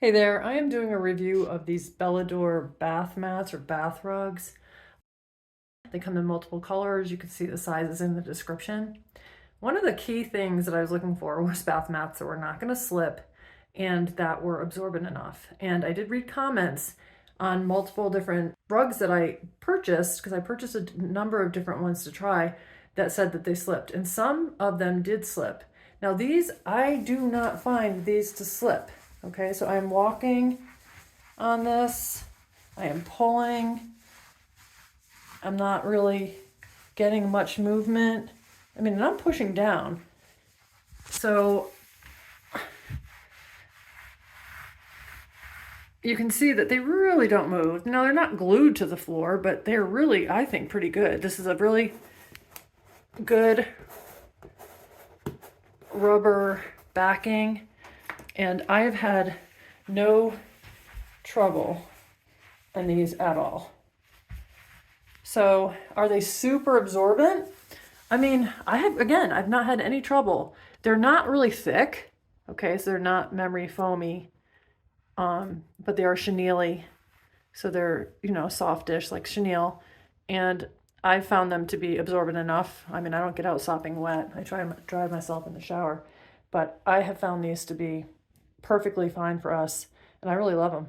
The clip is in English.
Hey there, I am doing a review of these Belador bath mats or bath rugs. They come in multiple colors. You can see the sizes in the description. One of the key things that I was looking for was bath mats that were not going to slip and that were absorbent enough. And I did read comments on multiple different rugs that I purchased, because I purchased a number of different ones to try, that said that they slipped. And some of them did slip. Now these, I do not find these to slip. Okay, so I'm walking on this, I am pulling, I'm not really getting much movement. I mean, and I'm pushing down. So you can see that they really don't move. Now, they're not glued to the floor, but they're really, I think, pretty good. This is a really good rubber backing. And I have had no trouble in these at all. So are they super absorbent? I mean, I've not had any trouble. They're not really thick. Okay, so they're not memory foamy, but they are chenille. So they're, softish like chenille. And I found them to be absorbent enough. I mean, I don't get out sopping wet. I try to dry myself in the shower, but I have found these to be perfectly fine for us, and I really love them.